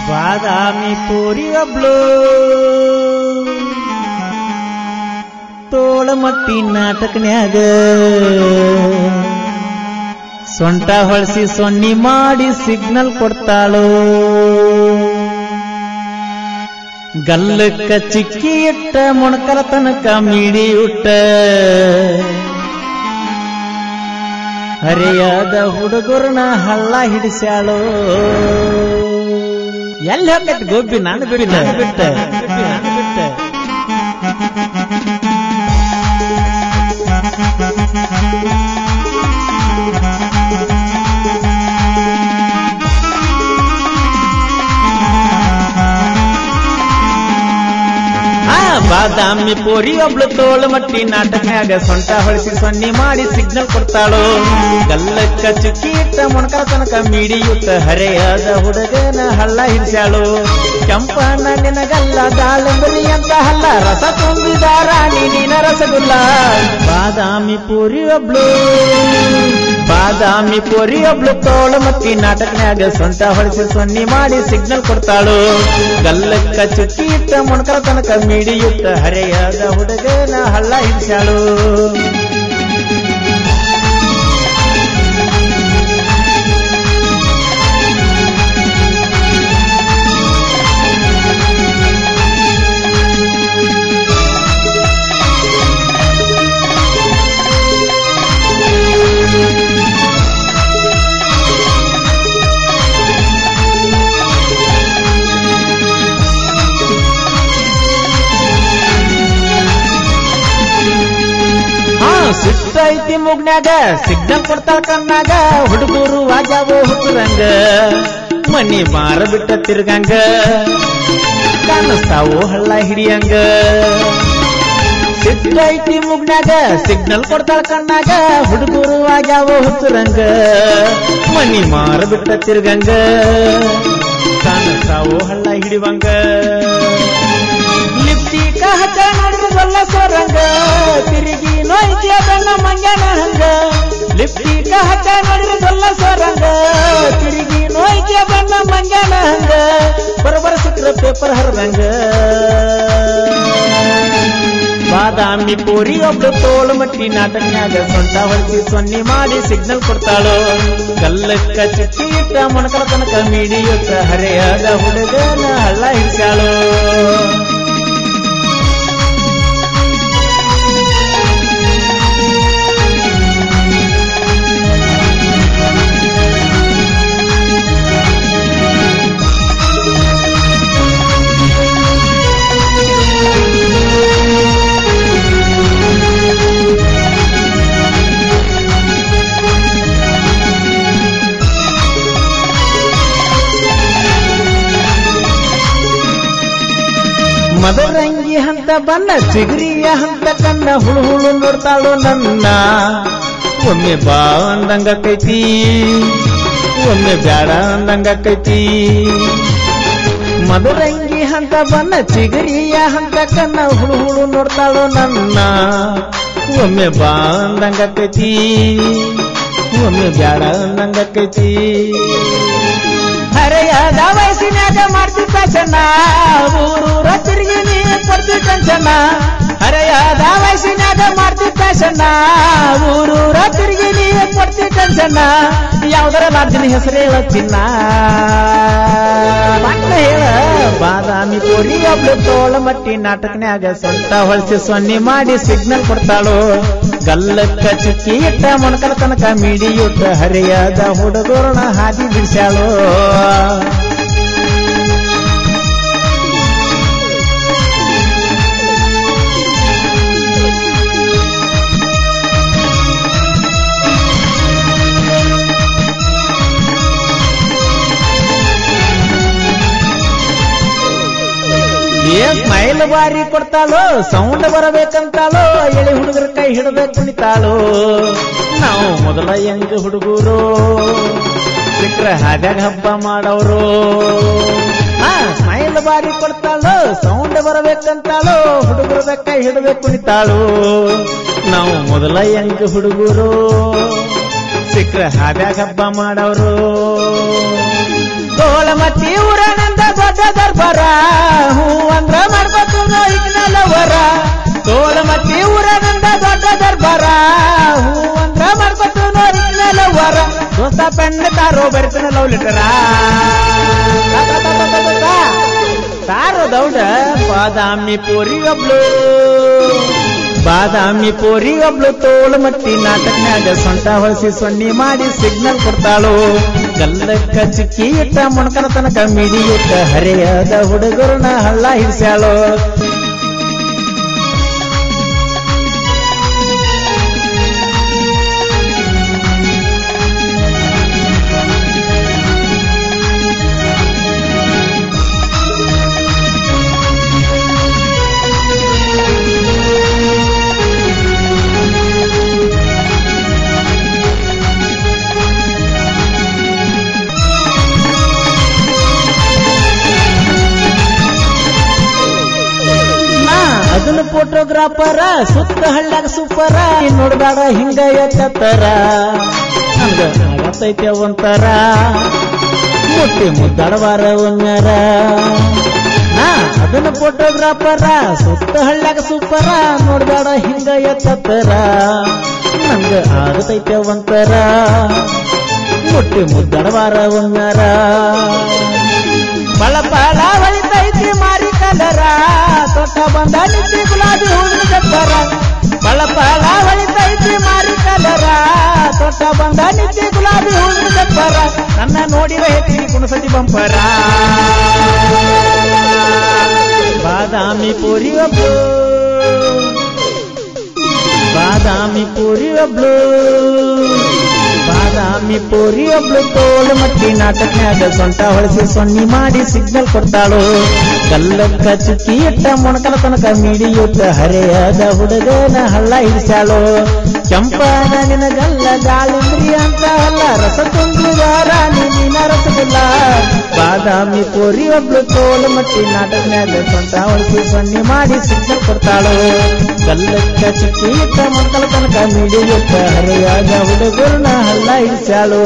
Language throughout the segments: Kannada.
ಬಾದಾಮಿ ಪೂರಿ ಒಬ್ಳು ತೋಳಮಟ್ಟಿ ನಾಟಕನ್ಯಾಗ ಸೊಂಟ ಹೊಳಸಿ ಸೊನ್ನಿ ಮಾಡಿ ಸಿಗ್ನಲ್ ಕೊಡ್ತಾಳು. ಗಲ್ಲಕ್ಕ ಚಿಕ್ಕಿ ಇಟ್ಟ ಮೊಣಕಲ ತನಕ ಮೀಡಿ ಉಟ್ಟ ಹರಿಯಾದ ಹುಡುಗರನ್ನ ಹಳ್ಳ ಹಿಡಿಸ್ಯಾಳು. ಎಲ್ಲಿ ಹೋಗೈತಿ ಗೋಬಿ? ನಾನು ಬಿಟ್ಟ ಬಾದಾಮಿ ಪೋರಿ ಒಬ್ಳು ತೋಳಮಟ್ಟಿ ನಾಟಕನ್ಯಾಗ ಸೊಂಟ ಹೊಳಿಸಿ ಸೊನ್ನಿ ಮಾಡಿ ಸಿಗ್ನಲ್ ಕೊಡ್ತಾಳು. ಗಲ್ಲಕ್ಕ ಚುಕ್ಕಿ ಇಟ್ಟ ಮೊಣಕಲ ತನಕ ಮೀಡಿಯುತ್ತ ಹರೆಯಾದ ಹುಡುಗನ ಹಳ್ಳ ಹಿಡಿಸ್ಯಾಳು. ಕೆಂಪನ ನಿನಗಲ್ಲ ದಾಳಿಂಬರಿ ಅಂತ ಹಲ್ಲ ರಸ ತುಂಬಿದ ರಾಣಿ ನೀನ ರಸಗುಲ್ಲ. ಬಾದಾಮಿ ಪೋರಿ ಒಬ್ಳು ತೋಳಮಟ್ಟಿ ನಾಟಕನ್ಯಾಗ ಸೊಂಟ ಹೊಳಿಸಿ ಸೊನ್ನಿ ಮಾಡಿ ಸಿಗ್ನಲ್ ಕೊಡ್ತಾಳು. ಗಲ್ಲಕ್ಕ ಚುಕ್ಕಿ ಇಟ್ಟ ಮೊಣಕಲ ತನಕ ಮೀಡಿಯುತ್ತ ಹರೆಯಾದ ಹುಡುಗನ ಹಳ್ಳ ಹಿಡಿಸ್ಯಾಳು. ಸಿಟ್ಟೈತಿ ಮುಗ್ನ್ಯಾಗ ಸಿಗ್ನಲ್ ಕೊಡ್ತಾಳ ಕಣ್ಣಾಗ ಹುಡುಗರು ವಾಜಾವೋ ಹುಡುಗರಂಗ ಮನಿ ಮಾರ ಬಿಟ್ಟ ತಿರ್ಗಂಗ ಕಾಣಿಸ್ತಾವೋ ಹಳ್ಳ ಹಿಡಿಯಂಗ. ಸಿಟ್ಟೈತಿ ಮುಗ್ನ್ಯಾಗ ಸಿಗ್ನಲ್ ಕೊಡ್ತಾಳ ಕಣ್ಣಾಗ ಹುಡುಗರು ವಾಜಾವೋ ಹುಡುಗರಂಗ ಮನಿ ಮಾರ ಬಿಟ್ಟ ತಿರ್ಗಂಗ ಕಾಣಿಸ್ತಾವೋ ಹಳ್ಳ ಹಿಡಿವಂಗ. ಲಿಪ್ಟಿಕ ಹಚ್ಚ ನೋಡಿದಲ್ಲ ಸೋರಂಗ ತಿರುಗಿ ನೋಯ್ತಿಯ ಬಣ್ಣ ಮಂಗನ ಹಂಗ. ಲಿಪ್ಟಿಕ ಹಚ್ಚ ನೋಡಿದಲ್ಲ ಸೋರಂಗ ತಿರುಗಿ ನೋಯ್ತಿಯ ಬಣ್ಣ ಮಂಗನ ಹಂಗ. ಬರಬರ ಸಿಕ್ಕ್ರ ಪೇಪರ್ ಹರಿದಂಗ. ಬಾದಾಮಿ ಪೂರಿ ಒಬ್ಳು ತೋಳಮಟ್ಟಿ ನಾಟಕನ್ಯಾಗ ಸೊಂಟ ಹೊಳಿಸಿ ಸೊನ್ನಿ ಮಾಡಿ ಸಿಗ್ನಲ್ ಕೊಡ್ತಾಳು. ಗಲ್ಲಕ್ಕ ಚುಕ್ಕಿ ಇಟ್ಟ ಮೊಣಕಲ ತನಕ ಮೀಡಿಯುತ್ತ ಹರೆಯಾದ ಹುಡುಗನ ಹಳ್ಳ ಹಿಡಿಸ್ಯಾಳು. ಮದರಂಗಿ ಹಂತ ಬಣ್ಣ ಚಿಗುರಿಯ ಹಂತ ಕಣ್ಣ ಹುಳು ಹುಳು ನೋಡ್ತಾಳು ನನ್ನ. ಒಮ್ಮೆ ಬಾ ಅಂದಂಗೈತಿ ಒಮ್ಮೆ ಬ್ಯಾಡ ಅಂದಂಗೈತಿ. ಮದರಂಗಿ ಹಂತ ಬಣ್ಣ ಚಿಗುರಿಯ ಹಂತ ಕಣ್ಣ ಹುಳು ಹುಳು ನೋಡ್ತಾಳು ನನ್ನ. ಒಮ್ಮೆ ಬಾ ಅಂದಂಗೈತಿ ಒಮ್ಮೆ ಬ್ಯಾಡ ಅಂದಂಗೈತಿ. ಹರೆಯಾದ ವಯಸ್ಸಿನಾಗ ಮಾಡ್ತಿದ್ದ ಚೆನ್ನ ಊರೂರ ತಿರುಗಿ ನೀ ಕೊಡ್ತಿ ಟೆನ್ಷನ್. ಹರೆಯಾದ ವಯಸ್ಸಿನಾಗ ಮಾಡ್ತಿದ್ದ ಚೆನ್ನ ಊರೂರ ತಿರುಗಿ ನೀ ಕೊಡ್ತಿ ಟೆನ್ಷನ್. ಯಾವ್ದರ ಲಾಡ್ಜಿನ ಹೆಸರು ಹೇಳ ಚಿನ್ನ ಮಣ್ಣ ಹೇಳ. ಬಾದಾಮಿ ಪೂರಿ ಒಬ್ಳು ತೋಳಮಟ್ಟಿ ನಾಟಕನ್ಯಾಗ ಸೊಂಟ ಹೊಳಿಸಿ ಸೊನ್ನಿ ಮಾಡಿ ಸಿಗ್ನಲ್ ಕೊಡ್ತಾಳು. ಗಲ್ಲಕ್ಕ ಚುಕ್ಕಿ ಇಟ್ಟ ಮೊಣಕಲ ತನಕ ಮೀಡಿಯುತ್ತ ಹರಿಯಾದ ಹುಡುಗರನ್ನ ಹಾದಿ ಬಿಡಿಸ್ಯಾಳು. ಸ್ಮೈಲ್ ಬಾರಿ ಕೊಡ್ತಾಳೋ ಸೌಂಡ್ ಬರಬೇಕಂತಾಳೋ ಎಳಿ ಹುಡುಗರ ಕೈ ಹಿಡದ ಕುಣಿತಾಳೋ. ನಾವು ಮೊದಲ ಹೆಂಗ ಹುಡುಗರು ಸಿಕ್ಕ್ರ ಹಾಗಾಗಿ ಹಬ್ಬ ಮಾಡೋರು. ಸ್ಮೈಲ್ ಬಾರಿ ಕೊಡ್ತಾಳೋ ಸೌಂಡ್ ಬರಬೇಕಂತಾಳೋ ಹುಡುಗರ ಕೈ ಹಿಡದ ಕುಣಿತಾಳೋ. ನಾವು ಮೊದಲ ಹೆಂಗ ಹುಡುಗರು ಸಿಕ್ರ ಹಾಬ್ಯಾಗ ಹಬ್ಬ ಮಾಡವ್ರು ತೋಳಮಟ್ಟಿ ಊರನಂದ ದೊಡ್ಡ ದರ್ಬಾರ ಹೂ ಅಂದ್ರ ಮಾಡ್ಬೇಕು ನೋಯಿನಲ್ಲವರ ತೋಳಮಟ್ಟಿ ಊರನಂದ ದೊಡ್ಡ ದರ್ಬಾರ ಹೂ ಅಂದ್ರ ಮಾಡ್ಬೇಕು ನೋಯಿನಲ್ಲವರ ದೋಸ್ತ ಪೆಣ್ಣ ತಾರೋ ಬರಿತನ ಲವ್ ಲೆಟರ ತಾರೋ ದೌಡ ಬಾದಾಮಿ ಪೋರಿ ಒಬ್ಳು ತೋಳಮಟ್ಟಿ ನಾಟಕನ್ಯಾಗ ಸೊಂಟ ಹೊಳಸಿ ಸೊನ್ನಿ ಮಾಡಿ ಸಿಗ್ನಲ್ ಕೊಡ್ತಾಳು ಗಲ್ಲಕ್ಕ ಚಿಕ್ಕಿ ಇಟ್ಟ ಮೊಣಕನ ತನಕ ಮಿಡಿಯುತ್ತ ಹರೆಯದ ಹುಡುಗರನ್ನ ಹಳ್ಳ ಹಿಡಿಸ್ಯಾಳು ಅದನ್ನು ಫೋಟೋಗ್ರಾಫರ ಸುತ್ತ ಹಳ್ಳಾಗ ಸೂಪರ ನೋಡ್ಬೇಡ ಹಿಂಗ ಎತ್ತರ ನಮ್ಗ ಆಗತೈತೆ ಒಂತರ ಮುಟ್ಟಿ ಮುದ್ದಾಡವಾರ ಒಮ್ಮ್ಯಾರ ಅದನ್ನು ಫೋಟೋಗ್ರಾಫರ ಸುತ್ತ ಹಳ್ಳಾಗ ಸೂಪರ ನೋಡ್ಬೇಡ ಹಿಂಗ ಎತ್ತರ ನಮ್ಗ ಆಗತೈತೆ ಒಂತರ ಮುಟ್ಟಿ ಮುದ್ದಾಡವಾರ ಒಮ್ಮ್ಯಾರ ಬಳಪಾಳ ಹೊಳಿತೈತಿ ಮಾರಿ ಕಲರ ತೊಟ್ಟ ಬಂದ ನಿತ್ತಿ ಗುಲಾಬಿ ಹೂವಿನ ಜಬ್ಬರ ಬಳಪಾಳ ಹೊಳಿತೈತಿ ಮಾರಿ ಕಲರ ತೊಟ್ಟ ಬಂದ ನಿತ್ತಿ ಗುಲಾಬಿ ಹೂವಿನ ಜಬ್ಬರ ನನ್ನ ನೋಡಿರ ಹೆಚ್ಚಿ ಕುಣಸತಿ ಬಂಪರ ಬಾದಾಮಿ ಪೂರಿ ಒಬ್ಳು ತೋಳಮಟ್ಟಿ ನಾಟಕನ್ಯಾಗ ಸೊಂಟ ಹೊಳಸಿ ಸೊನ್ನಿ ಮಾಡಿ ಸಿಗ್ನಲ್ ಕೊಡ್ತಾಳು ಗಲ್ಲಕ್ಕ ಚುಕ್ಕಿ ಇಟ್ಟ ಮೊಣಕನ ತನಕ ಮಿಡಿಯುತ್ತ ಹರೆಯದ ಹುಡುಗನ ಹಳ್ಳ ಹಿಡಿಸ್ಯಾಳು ಕೆಂಪನ ನಿನಗಲ್ಲ ಗಾಳಿಂದ್ರಿ ಅಂತ ಅಲ್ಲ ರಸ ತುಂಬಿದಾರ ನೀನ ರಸಗುಲ್ಲ ಬಾದಾಮಿ ಪೋರಿ ಒಬ್ಳು ತೋಳಮಟ್ಟಿ ನಾಟಕನ್ಯಾಗ ಸೊಂಟ ಹೊಳಸಿ ಸೊನ್ನಿ ಮಾಡಿ ಸಿಗ್ನಲ್ ಕೊಡ್ತಾಳು ಗಲ್ಲಕ್ಕ ಚುಕ್ಕಿ ಇಟ್ಟ ಮೊಣಕನ ತನಕ ಮಿಡಿಯುತ್ತ ಹರೆಯದ ಹುಡುಗರನ್ನ ಹಳ್ಳ ಹಿಡಿಸ್ಯಾಳು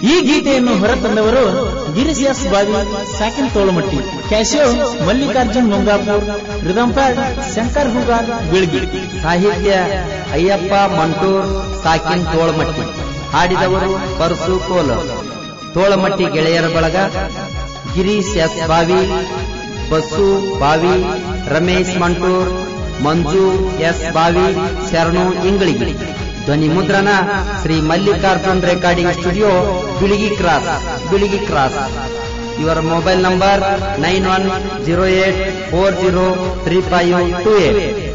ಈ ಗೀತೆಯನ್ನು ಹೊರತಂದವರು ಗಿರೀಶ್ ಎಸ್ ಬಾವಿ ಸಾಕಿನ್ ತೋಳಮಟ್ಟಿ ಕ್ಯಾಶಿಯೋ ಮಲ್ಲಿಕಾರ್ಜುನ್ ಮಂಗಾಪುರ್ ರಿದಮ್ ಪ್ಯಾಡ್ ಶಂಕರ್ ಹುಗಾರ್ ಬೀಳ್ಗಿ ಸಾಹಿತ್ಯ ಅಯ್ಯಪ್ಪ ಮಂಟೂರ್ ಸಾಕಿನ್ ತೋಳಮಟ್ಟಿ ಹಾಡಿದವರು ಪರಸು ಕೋಲ ತೋಳಮಟ್ಟಿ ಗೆಳೆಯರ ಬಳಗ ಗಿರೀಶ್ ಎಸ್ ಬಾವಿ ಬಸ್ಸು ಬಾವಿ ರಮೇಶ್ ಮಂಟೂರ್ ಮಂಜು ಎಸ್ ಬಾವಿ ಶರಣು ಇಂಗಳಿಗೆ ಧ್ವನಿ ಮುದ್ರಣ Shri Mallikarjun recording studio Biligi cross ಇವರ ಮೊಬೈಲ್ ನಂಬರ್ 9108403528